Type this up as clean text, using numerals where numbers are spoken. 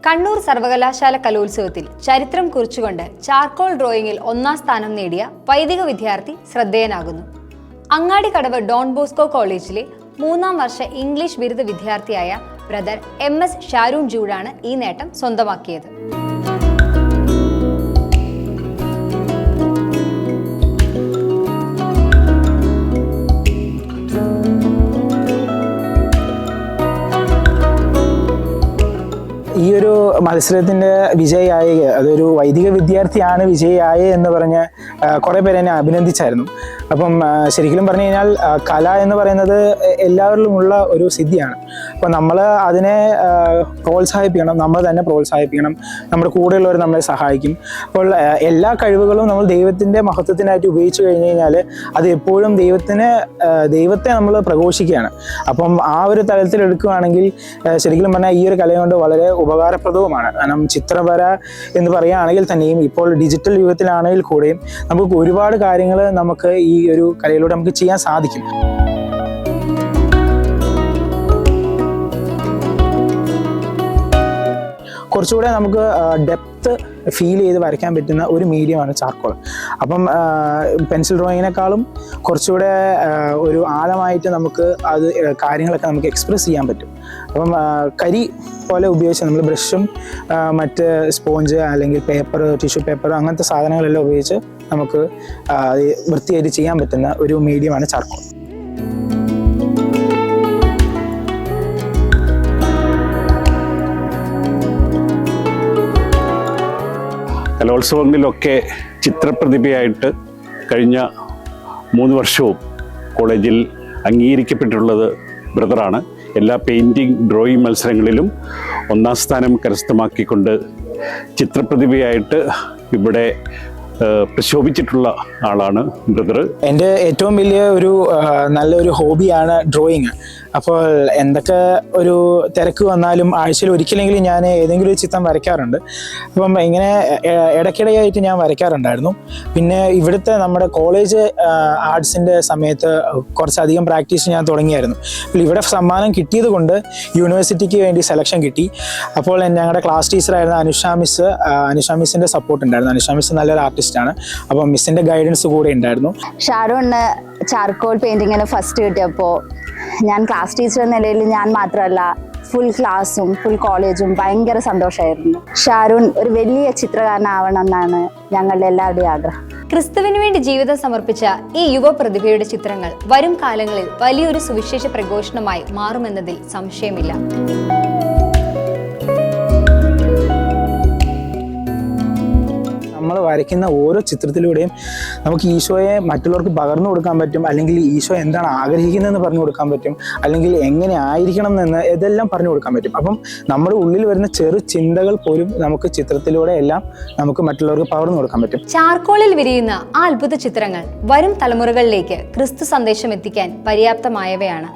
കണ്ണൂർ സർവകലാശാല കലോത്സവത്തിൽ ചരിത്രം കുറിച്ചുകൊണ്ട് ചാർക്കോൾ ഡ്രോയിങ്ങിൽ ഒന്നാം സ്ഥാനം നേടിയ വൈദിക വിദ്യാർത്ഥി ശ്രദ്ധേയനാകുന്നു. അങ്ങാടിക്കടവ് ഡോൺ ബോസ്കോ കോളേജിലെ 3ാം വർഷ ഇംഗ്ലീഷ് ബിരുദ വിദ്യാർത്ഥിയായ ബ്രദർ MS ഷാരൂൺ ജൂഡാണ് ഈ നേട്ടം സ്വന്തമാക്കിയത്. ഈ ഒരു മത്സരത്തിൻ്റെ വിജയിയായ അതൊരു വൈദിക വിദ്യാർത്ഥിയാണ് വിജയിയായ എന്ന് പറഞ്ഞ് കുറേ പേര് എന്നെ അഭിനന്ദിച്ചായിരുന്നു. അപ്പം ശരിക്കും പറഞ്ഞു കഴിഞ്ഞാൽ കല എന്ന് പറയുന്നത് എല്ലാവരിലുമുള്ള ഒരു സിദ്ധിയാണ്. അപ്പോൾ നമ്മൾ അതിനെ പ്രോത്സാഹിപ്പിക്കണം, നമ്മൾ തന്നെ പ്രോത്സാഹിപ്പിക്കണം, നമ്മുടെ കൂടെയുള്ളവർ നമ്മളെ സഹായിക്കും. അപ്പോൾ എല്ലാ കഴിവുകളും നമ്മൾ ദൈവത്തിൻ്റെ മഹത്വത്തിനായിട്ട് ഉപയോഗിച്ച് കഴിഞ്ഞ് കഴിഞ്ഞാൽ അത് എപ്പോഴും ദൈവത്തെ നമ്മൾ പ്രഘോഷിക്കുകയാണ്. അപ്പം ആ ഒരു തലത്തിൽ എടുക്കുകയാണെങ്കിൽ ശരിക്കും പറഞ്ഞാൽ ഈ ഒരു കല കൊണ്ട് വളരെ ഉപകാരപ്രദവുമാണ്. കാരണം ചിത്രവര എന്ന് പറയുകയാണെങ്കിൽ തന്നെയും ഇപ്പോൾ ഡിജിറ്റൽ യുഗത്തിലാണെങ്കിൽ കൂടെയും നമുക്ക് ഒരുപാട് കാര്യങ്ങൾ നമുക്ക് ഈ ഒരു കലയിലൂടെ നമുക്ക് ചെയ്യാൻ സാധിക്കും. കുറച്ചുകൂടെ നമുക്ക് ഡെപ്ത് ഫീൽ ചെയ്ത് വരയ്ക്കാൻ പറ്റുന്ന ഒരു മീഡിയമാണ് ചാർക്കോൾ. അപ്പം പെൻസിൽ ഡ്രോയിങ്ങിനേക്കാളും കുറച്ചുകൂടെ ഒരു ആഴമായിട്ട് നമുക്ക് അത് കാര്യങ്ങളൊക്കെ നമുക്ക് എക്സ്പ്രസ് ചെയ്യാൻ പറ്റും. അപ്പം കരി പോലെ ഉപയോഗിച്ച് നമ്മൾ ബ്രഷും മറ്റ് സ്പോഞ്ച് അല്ലെങ്കിൽ പേപ്പർ, ടിഷ്യൂ പേപ്പർ അങ്ങനത്തെ സാധനങ്ങളെല്ലാം ഉപയോഗിച്ച് നമുക്ക് വൃത്തിയായിട്ട് ചെയ്യാൻ പറ്റുന്ന ഒരു മീഡിയമാണ് ചാർക്കോൾ. കലോത്സവങ്ങളിലൊക്കെ ചിത്രപ്രതിഭയായിട്ട് കഴിഞ്ഞ 3 വർഷവും കോളേജിൽ അംഗീകരിക്കപ്പെട്ടിട്ടുള്ളത് ബ്രദറാണ്. എല്ലാ പെയിൻറ്റിങ്, ഡ്രോയിങ് മത്സരങ്ങളിലും 1ാം സ്ഥാനം കരസ്ഥമാക്കിക്കൊണ്ട് ചിത്രപ്രതിഭയായിട്ട് ഇവിടെ പ്രശോഭിച്ചിട്ടുള്ള ആളാണ് ബ്രദർ. എൻ്റെ ഏറ്റവും വലിയ നല്ലൊരു ഹോബിയാണ് ഡ്രോയിങ്. അപ്പോൾ എന്തൊക്കെ ഒരു തിരക്ക് വന്നാലും ആഴ്ചയിൽ ഒരിക്കലെങ്കിലും ഞാൻ ഏതെങ്കിലും ഒരു ചിത്രം വരയ്ക്കാറുണ്ട്. അപ്പം ഇങ്ങനെ ഇടയ്ക്കിടെയായിട്ട് ഞാൻ വരയ്ക്കാറുണ്ടായിരുന്നു. പിന്നെ ഇവിടുത്തെ നമ്മുടെ കോളേജ് ആർട്സിൻ്റെ സമയത്ത് കുറച്ചധികം പ്രാക്ടീസ് ഞാൻ തുടങ്ങിയായിരുന്നു. അപ്പോൾ ഇവിടെ സമ്മാനം കിട്ടിയത് കൊണ്ട് യൂണിവേഴ്സിറ്റിക്ക് വേണ്ടി സെലക്ഷൻ കിട്ടി. അപ്പോൾ ഞങ്ങളുടെ ക്ലാസ് ടീച്ചറായിരുന്ന അനുഷ മിസ്സിൻ്റെ സപ്പോർട്ട് ഉണ്ടായിരുന്നു. അനുഷ മിസ് നല്ലൊരു ആർട്ടിസ്റ്റാണ്. അപ്പോൾ മിസ്സിൻ്റെ ഗൈഡൻസ് കൂടെ ഉണ്ടായിരുന്നു. ഷാരൂണിന് ചാർക്കോൾ പെയിൻറ്റിങ്ങിന് ഫസ്റ്റ് കിട്ടിയപ്പോൾ ഞാൻ ക്ലാസ് ടീച്ചർ എന്ന നിലയിൽ ഞാൻ മാത്രമല്ല, ഫുൾ ക്ലാസ്സും ഫുൾ കോളേജും ഭയങ്കര സന്തോഷമായിരുന്നു. ഷാരൂൺ ഒരു വലിയ ചിത്രകാരനാവണം എന്നാണ് ഞങ്ങളുടെ എല്ലാവരുടെയും ആഗ്രഹം. ക്രിസ്തുവിന് വേണ്ടി ജീവിതം സമർപ്പിച്ച ഈ യുവ പ്രതിഭയുടെ ചിത്രങ്ങൾ വരും കാലങ്ങളിൽ വലിയൊരു സുവിശേഷ പ്രഘോഷണമായി മാറുമെന്നതിൽ സംശയമില്ല. നമ്മൾ വരയ്ക്കുന്ന ഓരോ ചിത്രത്തിലൂടെയും നമുക്ക് ഈശോയെ മറ്റുള്ളവർക്ക് പകർന്നു കൊടുക്കാൻ പറ്റും, അല്ലെങ്കിൽ ഈശോ എന്താണ് ആഗ്രഹിക്കുന്നതെന്ന് പറഞ്ഞു കൊടുക്കാൻ പറ്റും, അല്ലെങ്കിൽ എങ്ങനെ ആയിരിക്കണം എന്ന് ഇതെല്ലാം പറഞ്ഞു കൊടുക്കാൻ പറ്റും. അപ്പം നമ്മുടെ ഉള്ളിൽ വരുന്ന ചെറു ചിന്തകൾ പോലും നമുക്ക് ചിത്രത്തിലൂടെ എല്ലാം നമുക്ക് മറ്റുള്ളവർക്ക് പകർന്നു കൊടുക്കാൻ പറ്റും. ചാർക്കോളിൽ വിരിയുന്ന ആ അത്ഭുത ചിത്രങ്ങൾ വരും തലമുറകളിലേക്ക് ക്രിസ്തു സന്ദേശം എത്തിക്കാൻ പര്യാപ്തമായവയാണ്.